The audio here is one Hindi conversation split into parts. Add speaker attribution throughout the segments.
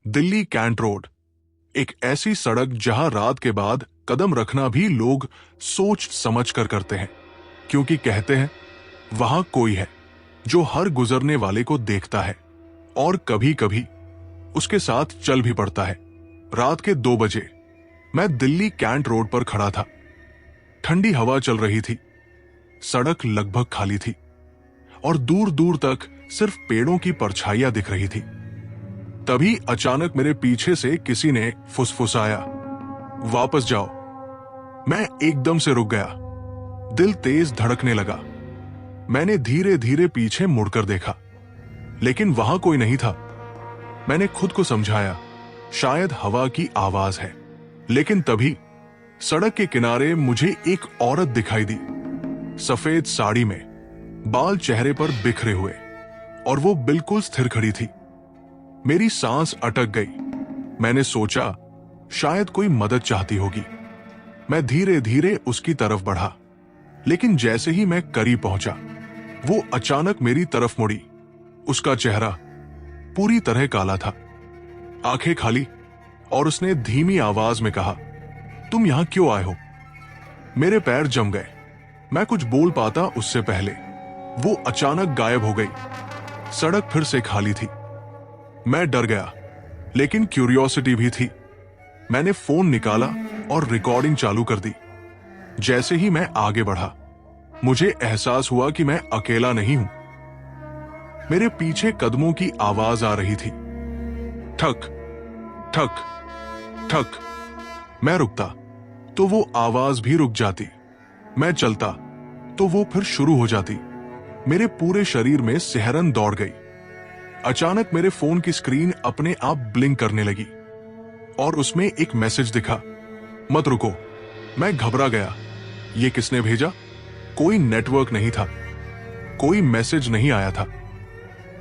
Speaker 1: दिल्ली कैंट रोड एक ऐसी सड़क जहां रात के बाद कदम रखना भी लोग सोच समझ कर करते हैं, क्योंकि कहते हैं वहां कोई है जो हर गुजरने वाले को देखता है और कभी कभी उसके साथ चल भी पड़ता है। रात के 2 बजे मैं दिल्ली कैंट रोड पर खड़ा था। ठंडी हवा चल रही थी, सड़क लगभग खाली थी और दूर दूर तक सिर्फ पेड़ों की परछाइयां दिख रही थी। तभी अचानक मेरे पीछे से किसी ने फुसफुसाया, वापस जाओ। मैं एकदम से रुक गया, दिल तेज धड़कने लगा। मैंने धीरे धीरे पीछे मुड़कर देखा, लेकिन वहां कोई नहीं था। मैंने खुद को समझाया शायद हवा की आवाज है, लेकिन तभी सड़क के किनारे मुझे एक औरत दिखाई दी, सफेद साड़ी में, बाल चेहरे पर बिखरे हुए, और वो बिल्कुल स्थिर खड़ी थी। मेरी सांस अटक गई। मैंने सोचा शायद कोई मदद चाहती होगी। मैं धीरे धीरे उसकी तरफ बढ़ा, लेकिन जैसे ही मैं करीब पहुंचा, वो अचानक मेरी तरफ मुड़ी। उसका चेहरा पूरी तरह काला था, आंखें खाली, और उसने धीमी आवाज में कहा, तुम यहां क्यों आए हो? मेरे पैर जम गए। मैं कुछ बोल पाता उससे पहले वो अचानक गायब हो गई। सड़क फिर से खाली थी। मैं डर गया, लेकिन क्यूरियोसिटी भी थी। मैंने फोन निकाला और रिकॉर्डिंग चालू कर दी। जैसे ही मैं आगे बढ़ा, मुझे एहसास हुआ कि मैं अकेला नहीं हूं। मेरे पीछे कदमों की आवाज आ रही थी, ठक ठक ठक। मैं रुकता तो वो आवाज भी रुक जाती। मैं चलता तो वो फिर शुरू हो जाती। मेरे पूरे शरीर में सिहरन दौड़ गई। अचानक मेरे फोन की स्क्रीन अपने आप ब्लिंक करने लगी और उसमें एक मैसेज दिखा, मत रुको। मैं घबरा गया। ये किसने भेजा? कोई नेटवर्क नहीं था, कोई मैसेज नहीं आया था।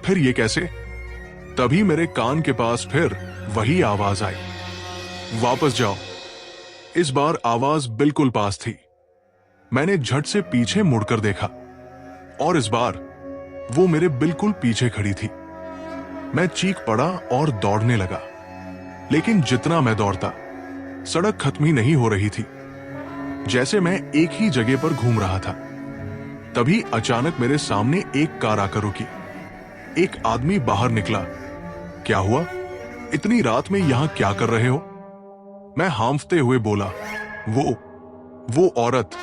Speaker 1: फिर ये कैसे? तभी मेरे कान के पास फिर वही आवाज आई, वापस जाओ। इस बार आवाज बिल्कुल पास थी। मैंने झट से पीछे मुड़कर देखा और इस बार वो मेरे बिल्कुल पीछे खड़ी थी। मैं चीख पड़ा और दौड़ने लगा, लेकिन जितना मैं दौड़ता, सड़क खत्म ही नहीं हो रही थी, जैसे मैं एक ही जगह पर घूम रहा था। तभी अचानक मेरे सामने एक कार आकर रुकी। एक आदमी बाहर निकला। क्या हुआ? इतनी रात में यहां क्या कर रहे हो? मैं हांफते हुए बोला, वो औरत।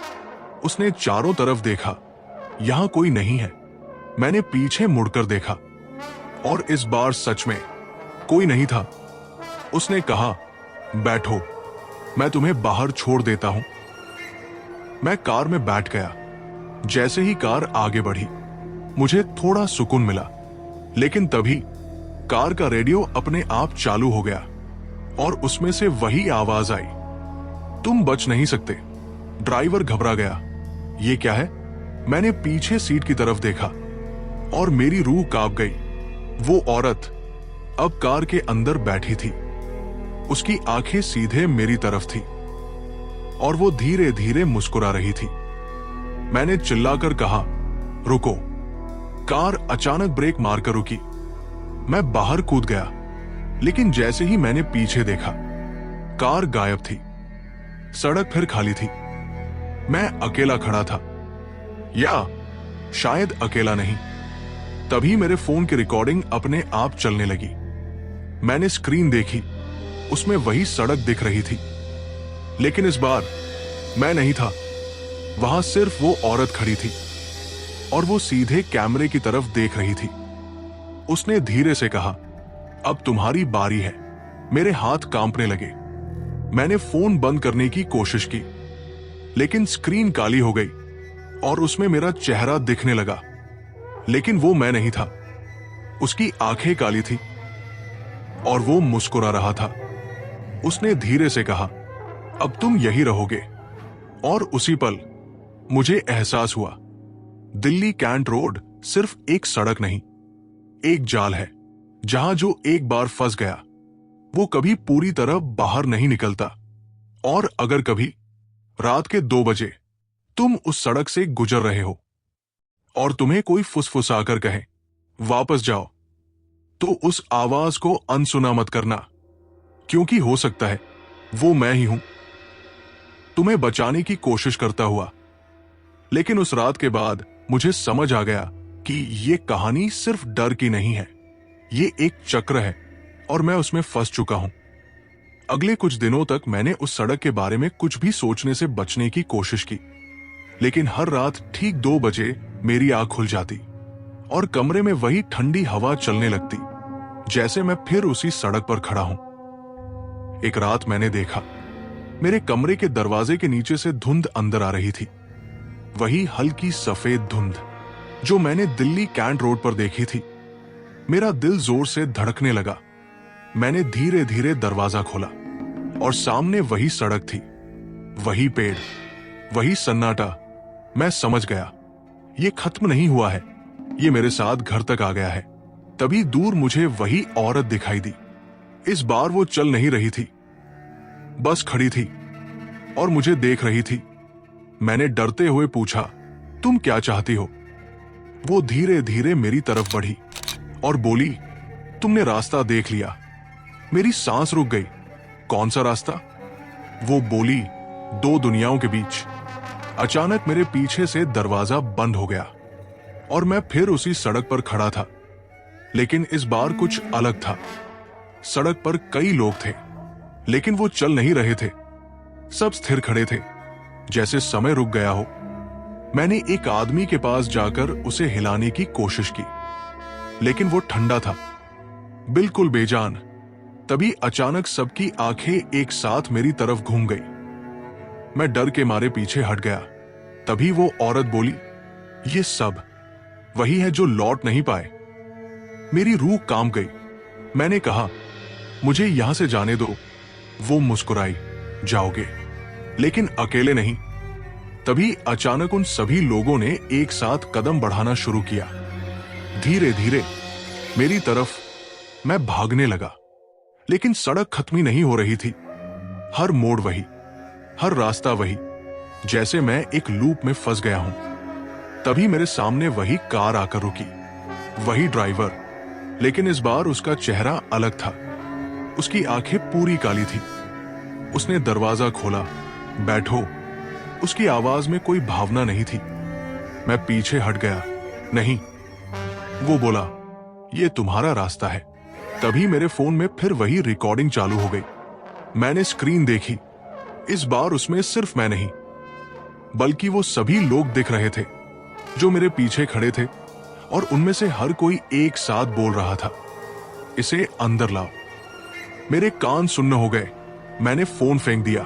Speaker 1: उसने चारों तरफ देखा, यहां कोई नहीं है। मैंने पीछे मुड़कर देखा और इस बार सच में कोई नहीं था। उसने कहा, बैठो, मैं तुम्हें बाहर छोड़ देता हूं। मैं कार में बैठ गया। जैसे ही कार आगे बढ़ी, मुझे थोड़ा सुकून मिला, लेकिन तभी कार का रेडियो अपने आप चालू हो गया और उसमें से वही आवाज आई, तुम बच नहीं सकते। ड्राइवर घबरा गया। ये क्या है? मैंने पीछे सीट की तरफ देखा और मेरी रूह कांप गई। वो औरत अब कार के अंदर बैठी थी। उसकी आंखें सीधे मेरी तरफ थी और वो धीरे धीरे मुस्कुरा रही थी। मैंने चिल्लाकर कहा, रुको। कार अचानक ब्रेक मारकर रुकी। मैं बाहर कूद गया, लेकिन जैसे ही मैंने पीछे देखा, कार गायब थी। सड़क फिर खाली थी। मैं अकेला खड़ा था, या शायद अकेला नहीं। तभी मेरे फोन की रिकॉर्डिंग अपने आप चलने लगी। मैंने स्क्रीन देखी, उसमें वही सड़क दिख रही थी, लेकिन इस बार मैं नहीं था। वहां सिर्फ वो औरत खड़ी थी और वो सीधे कैमरे की तरफ देख रही थी। उसने धीरे से कहा, अब तुम्हारी बारी है। मेरे हाथ कांपने लगे। मैंने फोन बंद करने की कोशिश की, लेकिन स्क्रीन काली हो गई और उसमें मेरा चेहरा दिखने लगा, लेकिन वो मैं नहीं था। उसकी आंखें काली थी और वो मुस्कुरा रहा था। उसने धीरे से कहा, अब तुम यही रहोगे। और उसी पल मुझे एहसास हुआ, दिल्ली कैंट रोड सिर्फ एक सड़क नहीं, एक जाल है, जहां जो एक बार फंस गया, वो कभी पूरी तरह बाहर नहीं निकलता। और अगर कभी रात के 2 बजे तुम उस सड़क से गुजर रहे हो और तुम्हें कोई फुसफुसाकर कहे, वापस जाओ, तो उस आवाज को अनसुना मत करना। क्योंकि हो सकता है वो मैं ही हूं, तुम्हें बचाने की कोशिश करता हुआ। लेकिन उस रात के बाद मुझे समझ आ गया कि ये कहानी सिर्फ डर की नहीं है, ये एक चक्र है और मैं उसमें फंस चुका हूं। अगले कुछ दिनों तक मैंने उस सड़क के बारे में कुछ भी सोचने से बचने की कोशिश की, लेकिन हर रात ठीक 2 बजे मेरी आंख खुल जाती और कमरे में वही ठंडी हवा चलने लगती, जैसे मैं फिर उसी सड़क पर खड़ा हूं। एक रात मैंने देखा, मेरे कमरे के दरवाजे के नीचे से धुंध अंदर आ रही थी, वही हल्की सफेद धुंध जो मैंने दिल्ली कैंट रोड पर देखी थी। मेरा दिल जोर से धड़कने लगा। मैंने धीरे धीरे दरवाजा खोला और सामने वही सड़क थी, वही पेड़, वही सन्नाटा। मैं समझ गया, ये खत्म नहीं हुआ है, ये मेरे साथ घर तक आ गया है। तभी दूर मुझे वही औरत दिखाई दी। इस बार वो चल नहीं रही थी, बस खड़ी थी और मुझे देख रही थी। मैंने डरते हुए पूछा, तुम क्या चाहती हो? वो धीरे धीरे मेरी तरफ बढ़ी और बोली, तुमने रास्ता देख लिया। मेरी सांस रुक गई। कौन सा रास्ता? वो बोली, 2 दुनियाओं के बीच। अचानक मेरे पीछे से दरवाजा बंद हो गया और मैं फिर उसी सड़क पर खड़ा था, लेकिन इस बार कुछ अलग था। सड़क पर कई लोग थे, लेकिन वो चल नहीं रहे थे। सब स्थिर खड़े थे, जैसे समय रुक गया हो। मैंने एक आदमी के पास जाकर उसे हिलाने की कोशिश की, लेकिन वो ठंडा था, बिल्कुल बेजान। तभी अचानक सबकी आंखें एक साथ मेरी तरफ घूम गई। मैं डर के मारे पीछे हट गया। तभी वो औरत बोली, ये सब वही है जो लौट नहीं पाए। मेरी रूह कांप गई। मैंने कहा, मुझे यहां से जाने दो। वो मुस्कुराई, जाओगे, लेकिन अकेले नहीं। तभी अचानक उन सभी लोगों ने एक साथ कदम बढ़ाना शुरू किया। धीरे धीरे मेरी तरफ मैं भागने लगा, लेकिन सड़क खत्म ही नहीं हो रही थी। हर मोड़ वही, हर रास्ता वही, जैसे मैं एक लूप में फंस गया हूं। तभी मेरे सामने वही कार आकर रुकी, वही ड्राइवर, लेकिन इस बार उसका चेहरा अलग था। उसकी आंखें पूरी काली थी। उसने दरवाजा खोला, बैठो। उसकी आवाज में कोई भावना नहीं थी। मैं पीछे हट गया। नहीं, वो बोला, ये तुम्हारा रास्ता है। तभी मेरे फोन में फिर वही रिकॉर्डिंग चालू हो गई। मैंने स्क्रीन देखी। इस बार उसमें सिर्फ मैं नहीं, बल्कि वो सभी लोग दिख रहे थे जो मेरे पीछे खड़े थे, और उनमें से हर कोई एक साथ बोल रहा था, इसे अंदर लाओ। मेरे कान सुन्न हो गए। मैंने फोन फेंक दिया,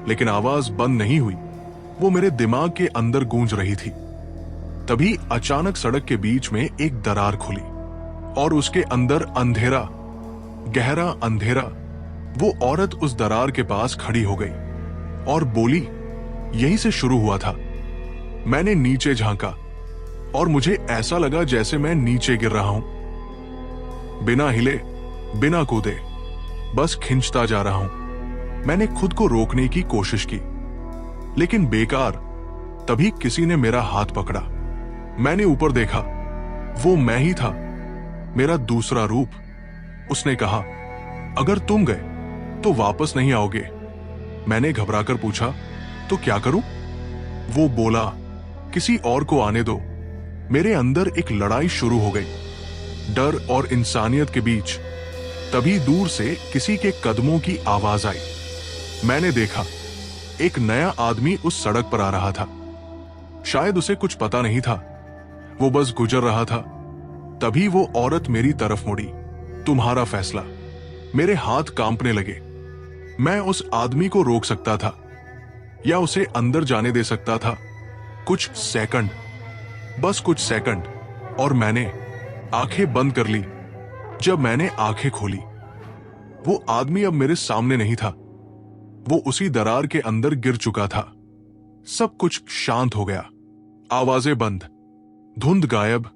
Speaker 1: लेकिन आवाज बंद नहीं हुई। वो मेरे दिमाग के अंदर गूंज रही थी। तभी अचानक सड़क के बीच में एक दरार खुली और उसके अंदर अंधेरा, गहरा अंधेरा। वो औरत उस दरार के पास खड़ी हो गई और बोली, यहीं से शुरू हुआ था। मैंने नीचे झांका और मुझे ऐसा लगा जैसे मैं नीचे गिर रहा हूं, बिना हिले, बिना कूदे, बस खिंचता जा रहा हूं। मैंने खुद को रोकने की कोशिश की, लेकिन बेकार। तभी किसी ने मेरा हाथ पकड़ा। मैंने ऊपर देखा, वो मैं ही था, मेरा दूसरा रूप। उसने कहा, अगर तुम गए तो वापस नहीं आओगे। मैंने घबराकर पूछा, तो क्या करूं? वो बोला, किसी और को आने दो। मेरे अंदर एक लड़ाई शुरू हो गई, डर और इंसानियत के बीच। तभी दूर से किसी के कदमों की आवाज आई। मैंने देखा, एक नया आदमी उस सड़क पर आ रहा था। शायद उसे कुछ पता नहीं था, वो बस गुजर रहा था। तभी वो औरत मेरी तरफ मुड़ी। तुम्हारा फैसला। मेरे हाथ कांपने लगे। मैं उस आदमी को रोक सकता था या उसे अंदर जाने दे सकता था। कुछ सेकंड, बस कुछ सेकंड, और मैंने आंखें बंद कर ली। जब मैंने आंखें खोली, वो आदमी अब मेरे सामने नहीं था। वो उसी दरार के अंदर गिर चुका था। सब कुछ शांत हो गया। आवाजें बंद, धुंध गायब।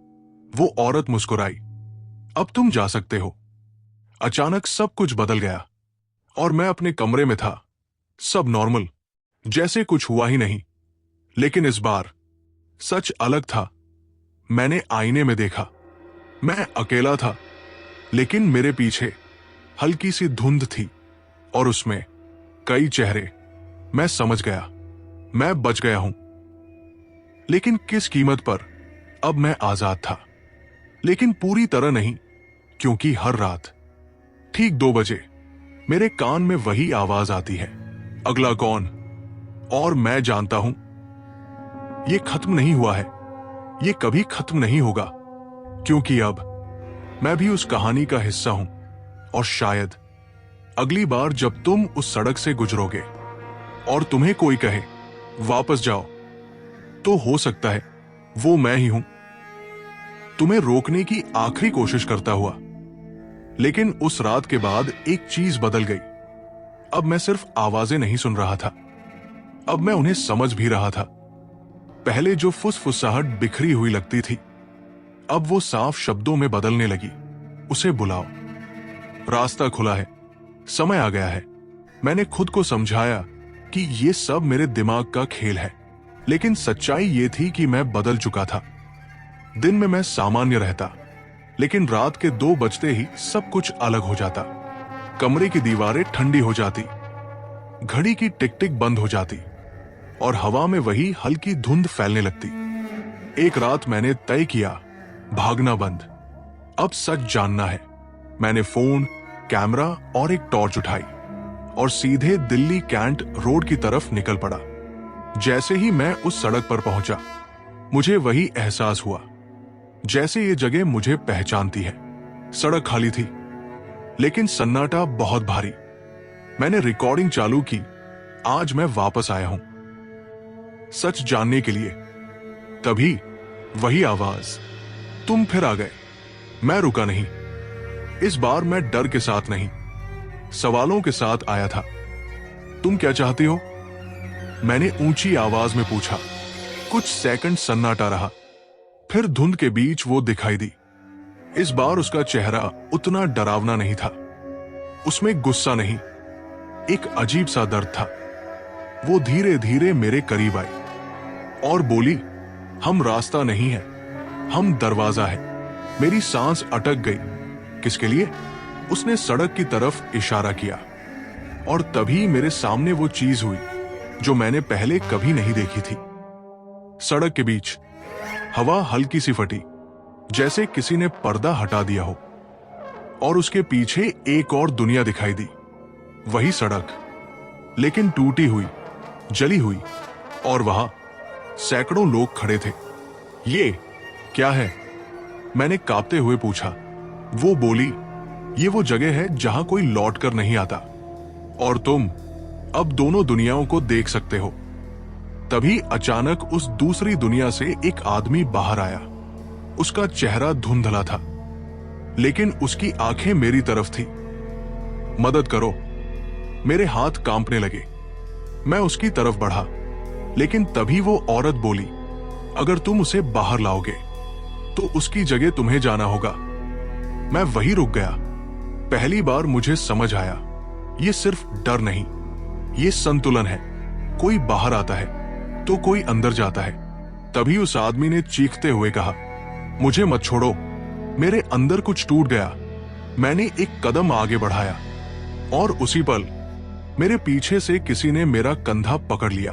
Speaker 1: वो औरत मुस्कुराई, अब तुम जा सकते हो। अचानक सब कुछ बदल गया और मैं अपने कमरे में था। सब नॉर्मल, जैसे कुछ हुआ ही नहीं। लेकिन इस बार सच अलग था। मैंने आईने में देखा, मैं अकेला था, लेकिन मेरे पीछे हल्की सी धुंध थी। और उसमें कई चेहरे। मैं समझ गया, मैं बच गया हूं। लेकिन किस कीमत पर? अब मैं आजाद था, लेकिन पूरी तरह नहीं, क्योंकि हर रात ठीक 2 बजे मेरे कान में वही आवाज आती है, अगला कौन? और मैं जानता हूं ये खत्म नहीं हुआ है, ये कभी खत्म नहीं होगा, क्योंकि अब मैं भी उस कहानी का हिस्सा हूं। और शायद अगली बार जब तुम उस सड़क से गुजरोगे और तुम्हें कोई कहे वापस जाओ, तो हो सकता है वो मैं ही हूं, तुम्हें रोकने की आखिरी कोशिश करता हुआ। लेकिन उस रात के बाद एक चीज बदल गई। अब मैं सिर्फ आवाजें नहीं सुन रहा था, अब मैं उन्हें समझ भी रहा था। पहले जो फुसफुसाहट बिखरी हुई लगती थी, अब वो साफ शब्दों में बदलने लगी। उसे बुलाओ, रास्ता खुला है, समय आ गया है। मैंने खुद को समझाया कि ये सब मेरे दिमाग का खेल है, लेकिन सच्चाई ये थी कि मैं बदल चुका था। दिन में मैं सामान्य रहता, लेकिन रात के 2 बजते ही सब कुछ अलग हो जाता। कमरे की दीवारें ठंडी हो जाती, घड़ी की टिक टिक बंद हो जाती, और हवा में वही हल्की धुंध फैलने लगती। एक रात मैंने तय किया, भागना बंद, अब सच जानना है। मैंने फोन, कैमरा और एक टॉर्च उठाई और सीधे दिल्ली कैंट रोड की तरफ निकल पड़ा। जैसे ही मैं उस सड़क पर पहुंचा, मुझे वही एहसास हुआ जैसे ये जगह मुझे पहचानती है। सड़क खाली थी, लेकिन सन्नाटा बहुत भारी। मैंने रिकॉर्डिंग चालू की। आज मैं वापस आया हूं, सच जानने के लिए। तभी वही आवाज, तुम फिर आ गए। मैं रुका नहीं। इस बार मैं डर के साथ नहीं, सवालों के साथ आया था। तुम क्या चाहती हो? मैंने ऊंची आवाज में पूछा। कुछ सेकंड सन्नाटा रहा, फिर धुंध के बीच वो दिखाई दी। इस बार उसका चेहरा उतना डरावना नहीं था, उसमें गुस्सा नहीं, एक अजीब सा दर्द था। वो धीरे धीरे मेरे करीब आई और बोली, हम रास्ता नहीं है, हम दरवाजा है। मेरी सांस अटक गई। किसके लिए? उसने सड़क की तरफ इशारा किया, और तभी मेरे सामने वो चीज हुई जो मैंने पहले कभी नहीं देखी थी। सड़क के बीच हवा हल्की सी फटी, जैसे किसी ने पर्दा हटा दिया हो, और उसके पीछे एक और दुनिया दिखाई दी। वही सड़क, लेकिन टूटी हुई, जली हुई, और वहां सैकड़ों लोग खड़े थे। ये क्या है? मैंने कांपते हुए पूछा। वो बोली, ये वो जगह है जहां कोई लौट कर नहीं आता, और तुम अब दोनों दुनियाओं को देख सकते हो। तभी अचानक उस दूसरी दुनिया से एक आदमी बाहर आया। उसका चेहरा धुंधला था, लेकिन उसकी आंखें मेरी तरफ थी। मदद करो। मेरे हाथ कांपने लगे। मैं उसकी तरफ बढ़ा, लेकिन तभी वो औरत बोली, अगर तुम उसे बाहर लाओगे तो उसकी जगह तुम्हें जाना होगा। मैं वहीं रुक गया। पहली बार मुझे समझ आया, ये सिर्फ डर नहीं, ये संतुलन है। कोई बाहर आता है तो कोई अंदर जाता है। तभी उस आदमी ने चीखते हुए कहा, मुझे मत छोड़ो। मेरे अंदर कुछ टूट गया। मैंने एक कदम आगे बढ़ाया, और उसी पल मेरे पीछे से किसी ने मेरा कंधा पकड़ लिया।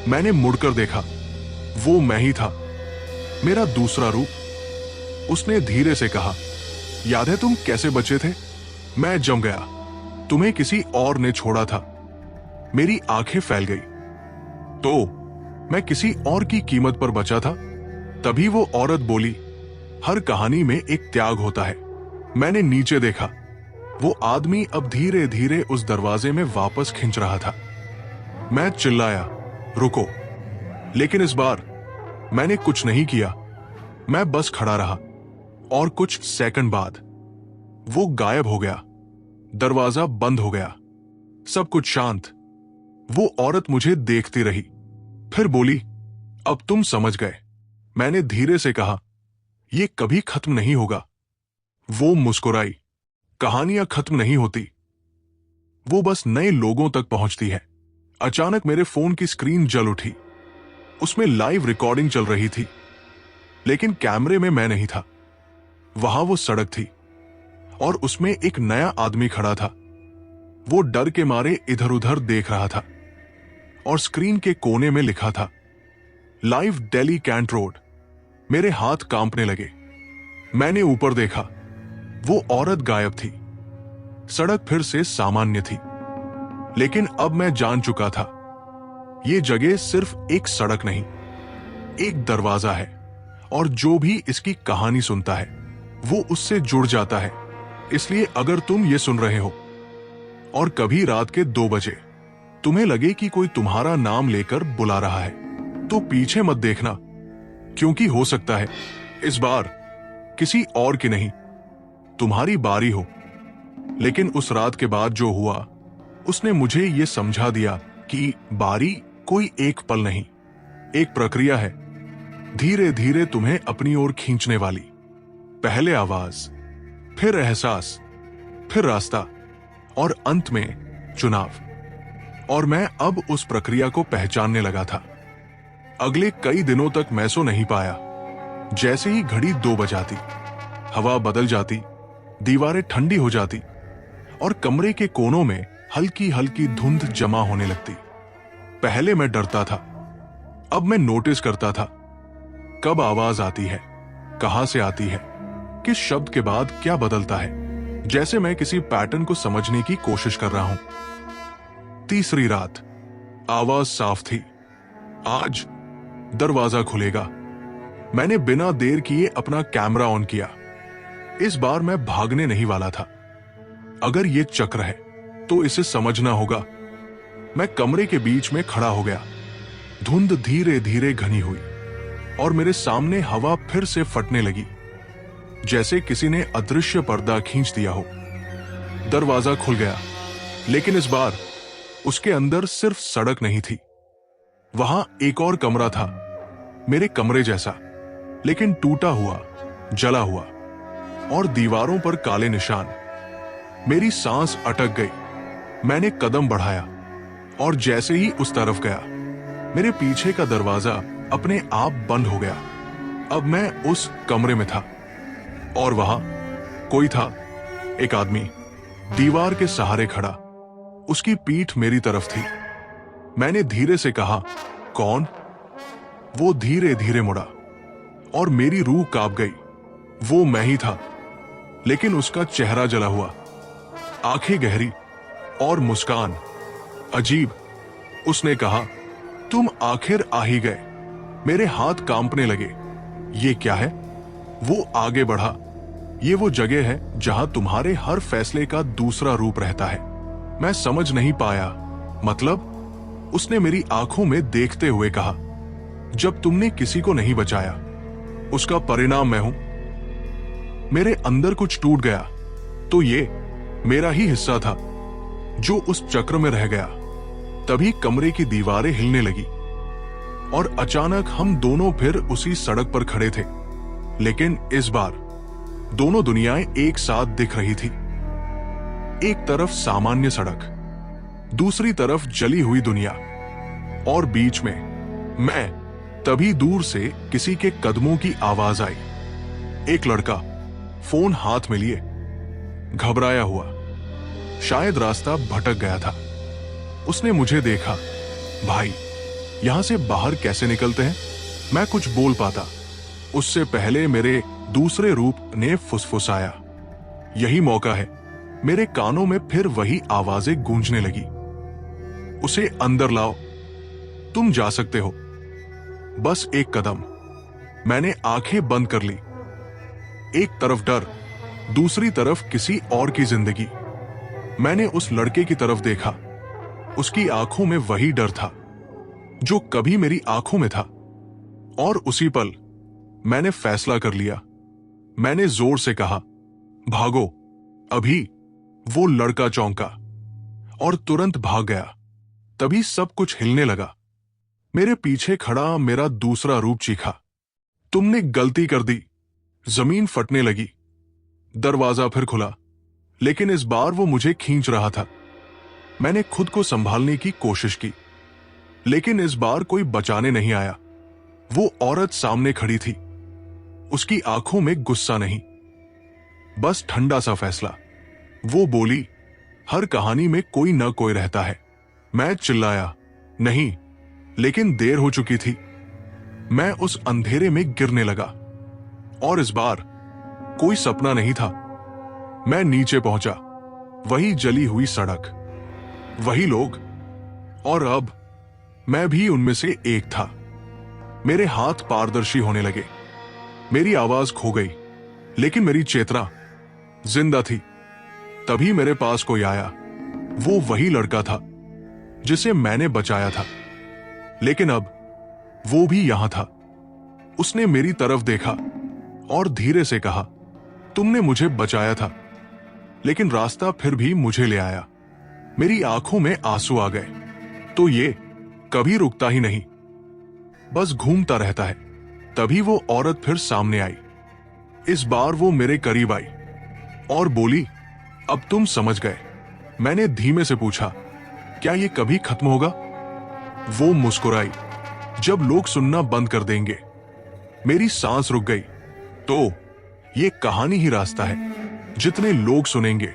Speaker 1: मैंने मुड़कर देखा, वो मैं ही था, मेरा दूसरा रूप। उसने धीरे से कहा, याद है तुम कैसे बचे थे? मैं जम गया, तुम्हें किसी और ने छोड़ा था। मेरी आंखें फैल गई। तो मैं किसी और की कीमत पर बचा था? तभी वो औरत बोली, हर कहानी में एक त्याग होता है। मैंने नीचे देखा। वो आदमी अब धीरे धीरे उस दरवाजे में वापस खिंच रहा था। मैं चिल्लाया, रुको। लेकिन इस बार मैंने कुछ नहीं किया। मैं बस खड़ा रहा, और कुछ सेकंड बाद वो गायब हो गया। दरवाजा बंद हो गया, सब कुछ शांत। वो औरत मुझे देखती रही, फिर बोली, अब तुम समझ गए। मैंने धीरे से कहा, ये कभी खत्म नहीं होगा। वो मुस्कुराई। कहानियां खत्म नहीं होती, वो बस नए लोगों तक पहुंचती है। अचानक मेरे फोन की स्क्रीन जल उठी। उसमें लाइव रिकॉर्डिंग चल रही थी, लेकिन कैमरे में मैं नहीं था। वहां वो सड़क थी, और उसमें एक नया आदमी खड़ा था। वो डर के मारे इधर उधर देख रहा था और स्क्रीन के कोने में लिखा था लाइव दिल्ली कैंट रोड। मेरे हाथ कांपने लगे। मैंने ऊपर देखा, वो औरत गायब थी। सड़क फिर से सामान्य थी, लेकिन अब मैं जान चुका था, ये जगह सिर्फ एक सड़क नहीं, एक दरवाजा है, और जो भी इसकी कहानी सुनता है वो उससे जुड़ जाता है। इसलिए अगर तुम ये सुन रहे हो और कभी रात के 2 बजे तुम्हें लगे कि कोई तुम्हारा नाम लेकर बुला रहा है, तो पीछे मत देखना, क्योंकि हो सकता है इस बार किसी और की नहीं, तुम्हारी बारी हो। लेकिन उस रात के बाद जो हुआ, उसने मुझे यह समझा दिया कि बारी कोई एक पल नहीं, एक प्रक्रिया है, धीरे धीरे तुम्हें अपनी ओर खींचने वाली। पहले आवाज, फिर एहसास, फिर रास्ता, और अंत में चुनाव। और मैं अब उस प्रक्रिया को पहचानने लगा था। अगले कई दिनों तक मैं सो नहीं पाया। जैसे ही घड़ी 2 बजाती, हवा बदल जाती, दीवारें ठंडी हो जाती और कमरे के कोनों में हल्की हल्की धुंध जमा होने लगती। पहले मैं डरता था, अब मैं नोटिस करता था कब आवाज आती है, कहां से आती है, किस शब्द के बाद क्या बदलता है, जैसे मैं किसी पैटर्न को समझने की कोशिश कर रहा हूं। तीसरी रात, आवाज साफ थी, आज दरवाजा खुलेगा। मैंने बिना देर किए अपना कैमरा ऑन किया। इस बार मैं भागने नहीं वाला था। अगर यह चक्र है तो इसे समझना होगा। मैं कमरे के बीच में खड़ा हो गया। धुंध धीरे धीरे घनी हुई और मेरे सामने हवा फिर से फटने लगी, जैसे किसी ने अदृश्य पर्दा खींच दिया हो। दरवाजा खुल गया, लेकिन इस बार उसके अंदर सिर्फ सड़क नहीं थी। वहां एक और कमरा था, मेरे कमरे जैसा, लेकिन टूटा हुआ, जला हुआ, और दीवारों पर काले निशान। मेरी सांस अटक गई। मैंने कदम बढ़ाया और जैसे ही उस तरफ गया, मेरे पीछे का दरवाजा अपने आप बंद हो गया। अब मैं उस कमरे में था और वहां कोई था, एक आदमी, दीवार के सहारे खड़ा। उसकी पीठ मेरी तरफ थी। मैंने धीरे से कहा, कौन? वो धीरे धीरे मुड़ा और मेरी रूह कांप गई। वो मैं ही था, लेकिन उसका चेहरा जला हुआ, आंखें गहरी और मुस्कान अजीब। उसने कहा, तुम आखिर आ ही गए। मेरे हाथ कांपने लगे। ये क्या है? वो आगे बढ़ा। ये वो जगह है जहां तुम्हारे हर फैसले का दूसरा रूप रहता है। मैं समझ नहीं पाया। मतलब? उसने मेरी आंखों में देखते हुए कहा, जब तुमने किसी को नहीं बचाया, उसका परिणाम मैं हूं। मेरे अंदर कुछ टूट गया। तो ये मेरा ही हिस्सा था जो उस चक्र में रह गया। तभी कमरे की दीवारें हिलने लगी और अचानक हम दोनों फिर उसी सड़क पर खड़े थे। लेकिन इस बार दोनों दुनियाएं एक साथ दिख रही थी। एक तरफ सामान्य सड़क, दूसरी तरफ जली हुई दुनिया, और बीच में मैं। तभी दूर से किसी के कदमों की आवाज आई। एक लड़का, फोन हाथ में लिए, घबराया हुआ, शायद रास्ता भटक गया था। उसने मुझे देखा। भाई, यहां से बाहर कैसे निकलते हैं? मैं कुछ बोल पाता, उससे पहले मेरे दूसरे रूप ने फुसफुसाया, यही मौका है। मेरे कानों में फिर वही आवाजें गूंजने लगी। उसे अंदर लाओ, तुम जा सकते हो, बस एक कदम। मैंने आंखें बंद कर ली। एक तरफ डर, दूसरी तरफ किसी और की जिंदगी। मैंने उस लड़के की तरफ देखा। उसकी आंखों में वही डर था जो कभी मेरी आंखों में था। और उसी पल मैंने फैसला कर लिया। मैंने जोर से कहा, भागो अभी। वो लड़का चौंका और तुरंत भाग गया। तभी सब कुछ हिलने लगा। मेरे पीछे खड़ा मेरा दूसरा रूप चीखा, तुमने गलती कर दी। जमीन फटने लगी। दरवाजा फिर खुला, लेकिन इस बार वो मुझे खींच रहा था। मैंने खुद को संभालने की कोशिश की, लेकिन इस बार कोई बचाने नहीं आया। वो औरत सामने खड़ी थी। उसकी आंखों में गुस्सा नहीं, बस ठंडा सा फैसला। वो बोली, हर कहानी में कोई न कोई रहता है। मैं चिल्लाया, नहीं, लेकिन देर हो चुकी थी। मैं उस अंधेरे में गिरने लगा और इस बार कोई सपना नहीं था। मैं नीचे पहुंचा, वही जली हुई सड़क, वही लोग, और अब मैं भी उनमें से एक था। मेरे हाथ पारदर्शी होने लगे, मेरी आवाज खो गई, लेकिन मेरी चेतना जिंदा थी। तभी मेरे पास कोई आया। वो वही लड़का था जिसे मैंने बचाया था, लेकिन अब वो भी यहां था। उसने मेरी तरफ देखा और धीरे से कहा, तुमने मुझे बचाया था, लेकिन रास्ता फिर भी मुझे ले आया। मेरी आंखों में आंसू आ गए। तो ये कभी रुकता ही नहीं, बस घूमता रहता है। तभी वो औरत फिर सामने आई। इस बार वो मेरे करीब आई और बोली, अब तुम समझ गए। मैंने धीमे से पूछा, क्या ये कभी खत्म होगा? वो मुस्कुराई, जब लोग सुनना बंद कर देंगे। मेरी सांस रुक गई। तो ये कहानी ही रास्ता है। जितने लोग सुनेंगे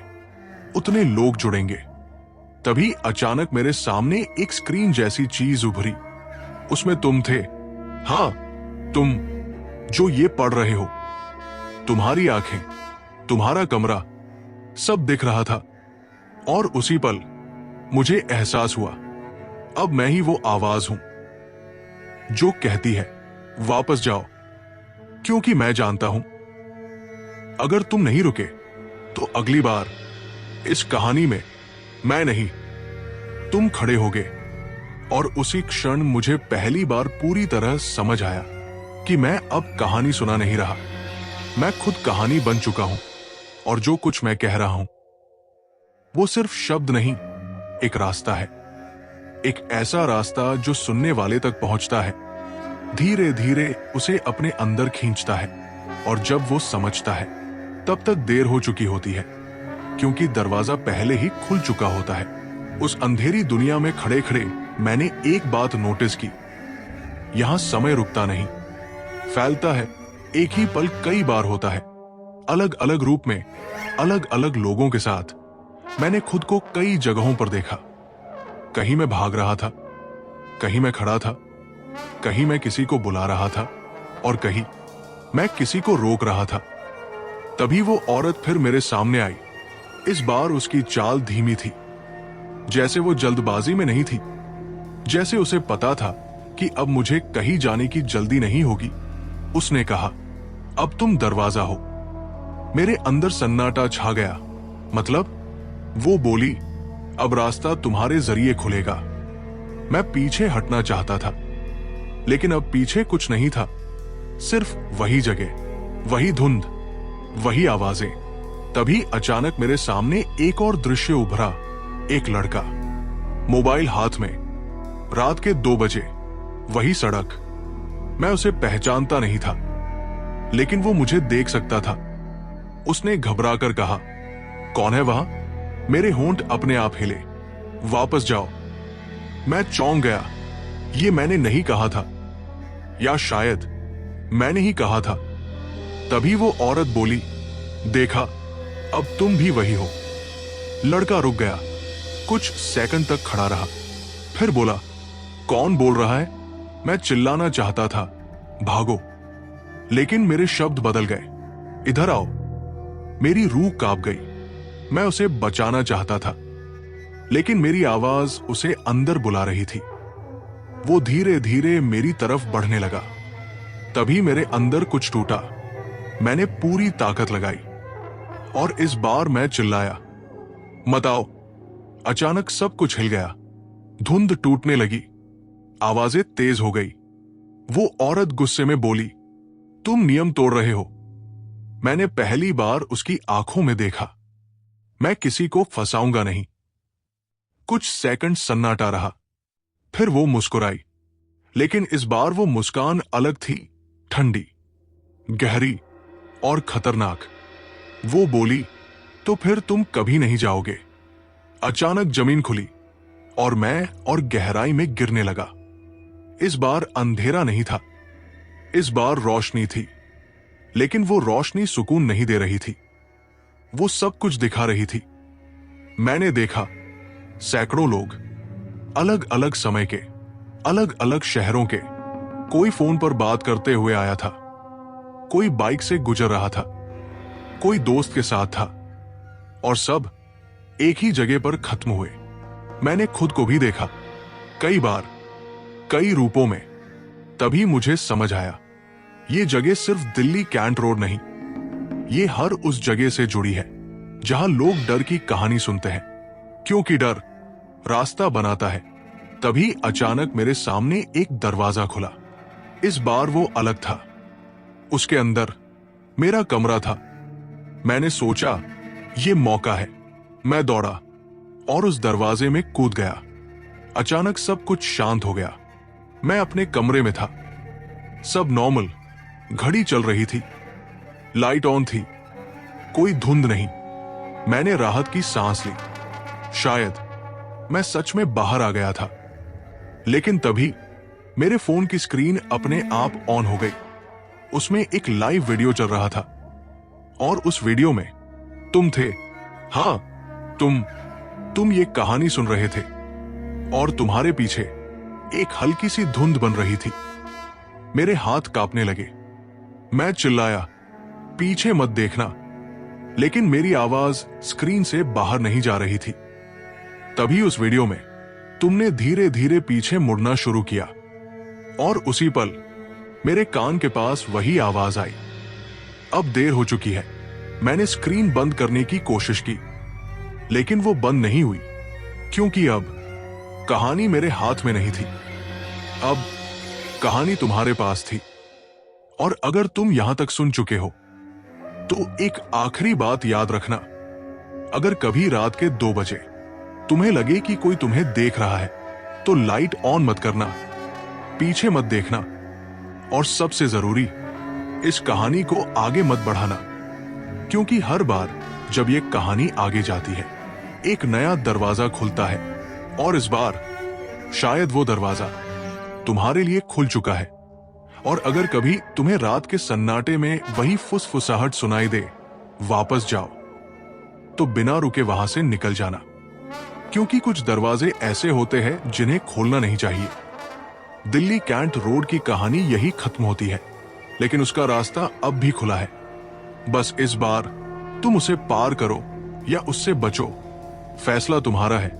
Speaker 1: उतने लोग जुड़ेंगे। तभी अचानक मेरे सामने एक स्क्रीन जैसी चीज उभरी। उसमें तुम थे। हां, तुम जो ये पढ़ रहे हो। तुम्हारी आंखें, तुम्हारा कमरा, सब दिख रहा था। और उसी पल मुझे एहसास हुआ, अब मैं ही वो आवाज हूं जो कहती है, वापस जाओ, क्योंकि मैं जानता हूं अगर तुम नहीं रुके तो अगली बार इस कहानी में मैं नहीं, तुम खड़े होगे। और उसी क्षण मुझे पहली बार पूरी तरह समझ आया कि मैं अब कहानी सुना नहीं रहा, मैं खुद कहानी बन चुका हूं। और जो कुछ मैं कह रहा हूं वो सिर्फ शब्द नहीं, एक रास्ता है। एक ऐसा रास्ता जो सुनने वाले तक पहुंचता है, धीरे धीरे उसे अपने अंदर खींचता है। और जब वो समझता है तब तक देर हो चुकी होती है, क्योंकि दरवाजा पहले ही खुल चुका होता है। उस अंधेरी दुनिया में खड़े खड़े मैंने एक बात नोटिस की, यहां समय रुकता नहीं, फैलता है। एक ही पल कई बार होता है, अलग अलग रूप में, अलग अलग लोगों के साथ। मैंने खुद को कई जगहों पर देखा। कहीं मैं भाग रहा था, कहीं मैं खड़ा था, कहीं मैं किसी को बुला रहा था, और कहीं मैं किसी को रोक रहा था। तभी वो औरत फिर मेरे सामने आई। इस बार उसकी चाल धीमी थी, जैसे वो जल्दबाजी में नहीं थी, जैसे उसे पता था कि अब मुझे कहीं जाने की जल्दी नहीं होगी। उसने कहा, अब तुम दरवाजा हो। मेरे अंदर सन्नाटा छा गया। मतलब? वो बोली, अब रास्ता तुम्हारे जरिए खुलेगा। मैं पीछे हटना चाहता था, लेकिन अब पीछे कुछ नहीं था, सिर्फ वही जगह, वही धुंध, वही आवाजें। तभी अचानक मेरे सामने एक और दृश्य उभरा। एक लड़का, मोबाइल हाथ में, रात के 2 बजे, वही सड़क। मैं उसे पहचानता नहीं था, लेकिन वो मुझे देख सकता था। उसने घबराकर कहा, कौन है वहां? मेरे होंठ अपने आप हिले, वापस जाओ। मैं चौंक गया। ये मैंने नहीं कहा था, या शायद मैंने ही कहा था। तभी वो औरत बोली, देखा, अब तुम भी वही हो। लड़का रुक गया, कुछ सेकंड तक खड़ा रहा, फिर बोला, कौन बोल रहा है? मैं चिल्लाना चाहता था, भागो, लेकिन मेरे शब्द बदल गए, इधर आओ। मेरी रूह कांप गई। मैं उसे बचाना चाहता था, लेकिन मेरी आवाज उसे अंदर बुला रही थी। वो धीरे धीरे मेरी तरफ बढ़ने लगा। तभी मेरे अंदर कुछ टूटा। मैंने पूरी ताकत लगाई और इस बार मैं चिल्लाया, मत आओ। अचानक सब कुछ हिल गया, धुंध टूटने लगी, आवाजें तेज हो गई। वो औरत गुस्से में बोली, तुम नियम तोड़ रहे हो। मैंने पहली बार उसकी आंखों में देखा। मैं किसी को फंसाऊंगा नहीं। कुछ सेकंड सन्नाटा रहा, फिर वो मुस्कुराई, लेकिन इस बार वो मुस्कान अलग थी, ठंडी, गहरी और खतरनाक। वो बोली, तो फिर तुम कभी नहीं जाओगे। अचानक जमीन खुली और मैं और गहराई में गिरने लगा। इस बार अंधेरा नहीं था, इस बार रोशनी थी, लेकिन वो रोशनी सुकून नहीं दे रही थी, वो सब कुछ दिखा रही थी। मैंने देखा सैकड़ों लोग, अलग अलग समय के, अलग अलग शहरों के। कोई फोन पर बात करते हुए आया था, कोई बाइक से गुजर रहा था, कोई दोस्त के साथ था, और सब एक ही जगह पर खत्म हुए। मैंने खुद को भी देखा कई बार, कई रूपों में। तभी मुझे समझ आया, ये जगह सिर्फ दिल्ली कैंट रोड नहीं, ये हर उस जगह से जुड़ी है जहां लोग डर की कहानी सुनते हैं, क्योंकि डर रास्ता बनाता है। तभी अचानक मेरे सामने एक दरवाजा खुला। इस बार वो अलग था। उसके अंदर मेरा कमरा था। मैंने सोचा ये मौका है। मैं दौड़ा और उस दरवाजे में कूद गया। अचानक सब कुछ शांत हो गया। मैं अपने कमरे में था, सब नॉर्मल। घड़ी चल रही थी, लाइट ऑन थी, कोई धुंध नहीं। मैंने राहत की सांस ली। शायद मैं सच में बाहर आ गया था। लेकिन तभी मेरे फोन की स्क्रीन अपने आप ऑन हो गई। उसमें एक लाइव वीडियो चल रहा था और उस वीडियो में तुम थे। हाँ, तुम ये कहानी सुन रहे थे और तुम्हारे पीछे एक हल्की सी धुंध बन रही थी। मेरे हाथ कांपने लगे। मैं चिल्लाया, पीछे मत देखना, लेकिन मेरी आवाज स्क्रीन से बाहर नहीं जा रही थी। तभी उस वीडियो में तुमने धीरे धीरे पीछे मुड़ना शुरू किया और उसी पल मेरे कान के पास वही आवाज आई। अब देर हो चुकी है। मैंने स्क्रीन बंद करने की कोशिश की, लेकिन वो बंद नहीं हुई, क्योंकि अब कहानी मेरे हाथ में नहीं थी। अब कहानी तुम्हारे पास थी। और अगर तुम यहां तक सुन चुके हो तो एक आखिरी बात याद रखना। अगर कभी रात के 2 बजे तुम्हें लगे कि कोई तुम्हें देख रहा है तो लाइट ऑन मत करना, पीछे मत देखना, और सबसे जरूरी, इस कहानी को आगे मत बढ़ाना, क्योंकि हर बार जब ये कहानी आगे जाती है एक नया दरवाजा खुलता है, और इस बार शायद वो दरवाजा तुम्हारे लिए खुल चुका है। और अगर कभी तुम्हें रात के सन्नाटे में वही फुसफुसाहट सुनाई दे, वापस जाओ, तो बिना रुके वहां से निकल जाना, क्योंकि कुछ दरवाजे ऐसे होते हैं जिन्हें खोलना नहीं चाहिए। दिल्ली कैंट रोड की कहानी यही खत्म होती है, लेकिन उसका रास्ता अब भी खुला है। बस इस बार तुम उसे पार करो या उससे बचो, फैसला तुम्हारा है।